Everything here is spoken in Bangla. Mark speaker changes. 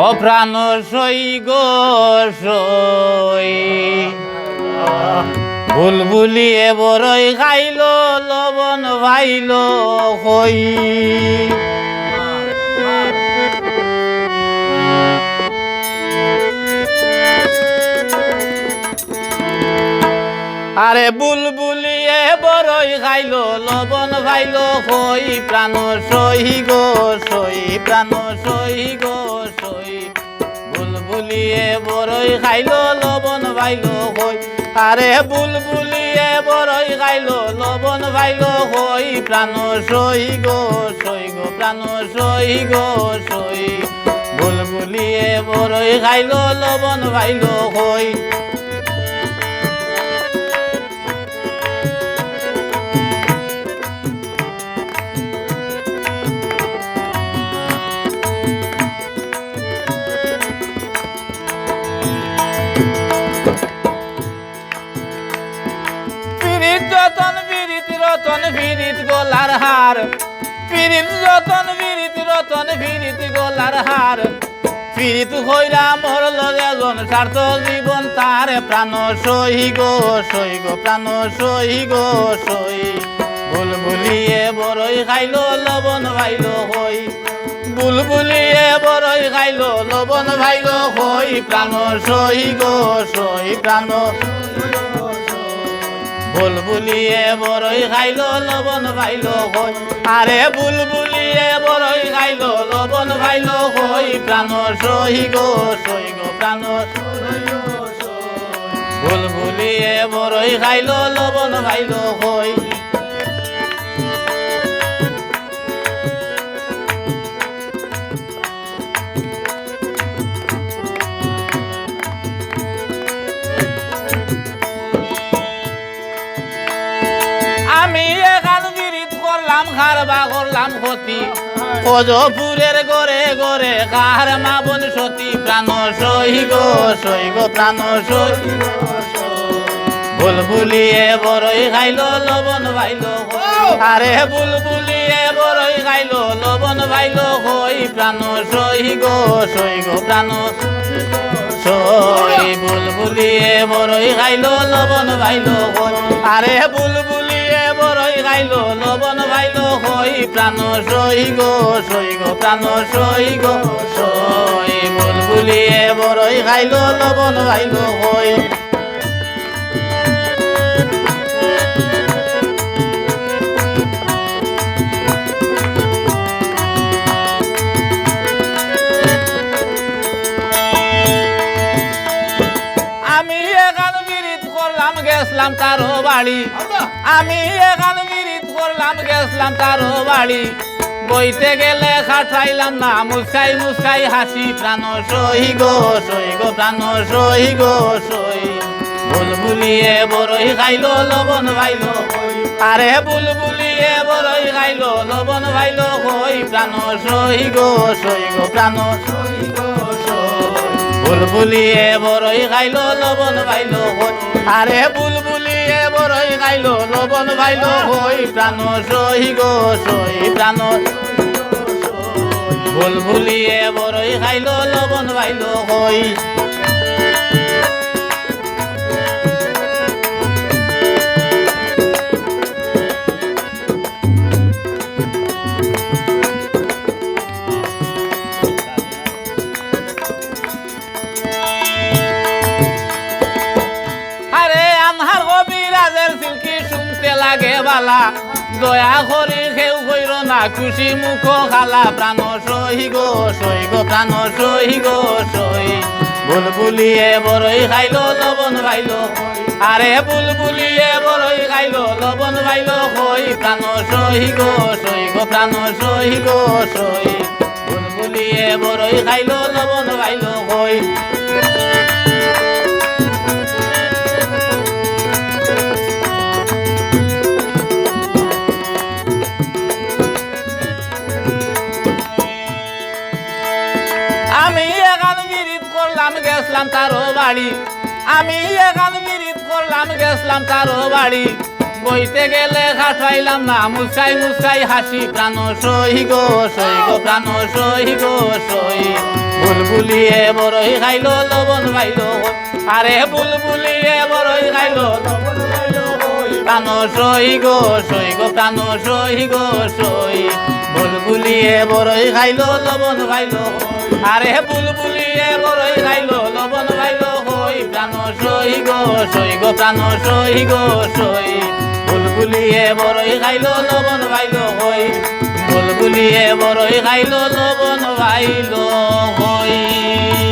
Speaker 1: অপ্রাণ সই গো সই বুলবুলিয়ে বড়ই খাইল লবণ ভাইল হই আরে বুলবুলিয়ে বড়ই খাইল লবণ ভাইল হই প্রাণ সই গো সই প্রাণ সই গো সই বুলবুলিয়ে বড়ই খাইল লবণ ভাইল হই আরে বুলবুলিয়ে বড়ই খাইল লবণ ভাইল হই প্রাণ সই গো প্রাণ সই গো সই বুলবুলিয়ে বড়ই খাইল লবণ ভাইল হই যতন বিরিত রতন বিরিত গোলার হার পিরিত যতন বিরিত রতন বিরিত গোলার হার পিরিত হইরা মরল যেজন স্বার্থ জীবন তার প্রাণ সই গো প্রাণ সই গো সই বুলবুলিয়ে বড়ই খাইল লবণ ভাইল হই বুলবুলিয়ে বড়ই খাইল লবণ ভাইল হই প্রাণ সই গো প্রাণ বুলবুলিয়ে বড়ই খাইল লবণ ভাইল হই আরে বুলবুলিয়ে বড়ই খাইল লবণ ভাইল হই প্রাণ সই গো প্রাণ বুলবুলিয়ে বড়ই খাইল লবণ ভাইল হই আমি এখান বিরিত করলাম খারবা করলাম ক্ষতি ফজপুরের গড়ে গড়ে কার মা বোন সতী প্রাণ সই গো প্রাণ সই বুলবুলিয়ে বড়ই খাইল লবণ ভাইল আরে বুলবুলিয়ে বড়ই খাইল লবণ ভাইল হই প্রাণ সই গো প্রাণ সই বুলবুলিয়ে বড়ই খাইল লবণ ভাইল হই আরে বুলবুলিয়ে বড়ই খাইল লবণ ভাইল হই প্রাণ সই গো প্রাণ সই গো সই বুলবুলিয়ে বড়ই খাইল লবণ ভাইল হই আমি এখান বিরিত করলাম গেছলাম কারো বাড়ি আমি এখান বিরিত করলাম গেছলাম কারো বাড়ি বইতে গেলে খাটাইলাম না মুস্কাই মুস্কাই হাসি প্রাণ সই গো প্রাণ সই গো সই বুলবুলিয়ে বড়ই খাইল লবণ ভাইল আরে বুলবুলিয়ে বড়ই খাইল লবণ ভাইল হই প্রাণ সই গো প্রাণ সই গো বুলবুলিয়ে বড়ই খাইল লবণ ভাইল হই আরে বুলবুলিয়ে বড়ই খাইল লবণ ভাইল হই প্রাণ সই গো প্রাণ বুলবুলিয়ে বড়ই খাইল লবণ ভাইল হই লাগে বালা দয়া করি খেউ কইর না খুশি মুখ খালা প্রাণ সই গো প্রাণ সই গো সই বুলবুলিয়ে বড়ই খাইল লবণ ভাইল আরে বুলবুলিয়ে বড়ই খাইল লবণ ভাইল হই প্রাণ সই গো প্রাণ সই গো সই বুলবুলিয়ে বড়ই খাইল লবণ ভাইল হই আমি এখান বিরিত করলাম গেছলাম তারো বাড়ি আমি এখান বিরিত করলাম গেছলাম তারো বাড়ি বইতে গেলে খাটাইলাম না মুসাই মুসাই হাসি প্রাণ সই গো প্রাণ সই গো সই বুলবুলিয়ে বড়ই খাইলো লবণ পাইলো আরে বুলবুলিয়ে বড়ই খাইলো লবণ পাইলো প্রাণ সই গো প্রাণ সই গো সই বুলবুলিয়ে বড়ই খাইলো লবণ পাইলো আরে বুলবুলিয়ে বড়ই খাইলো লবণ পাইলো হই প্রাণ সই গো প্রাণ সই গো সই বুলবুলিয়ে বড়ই খাইলো লবণ পাইলো হই বুলবুলিয়ে বড়ই খাইলো লবণ পাইলো হই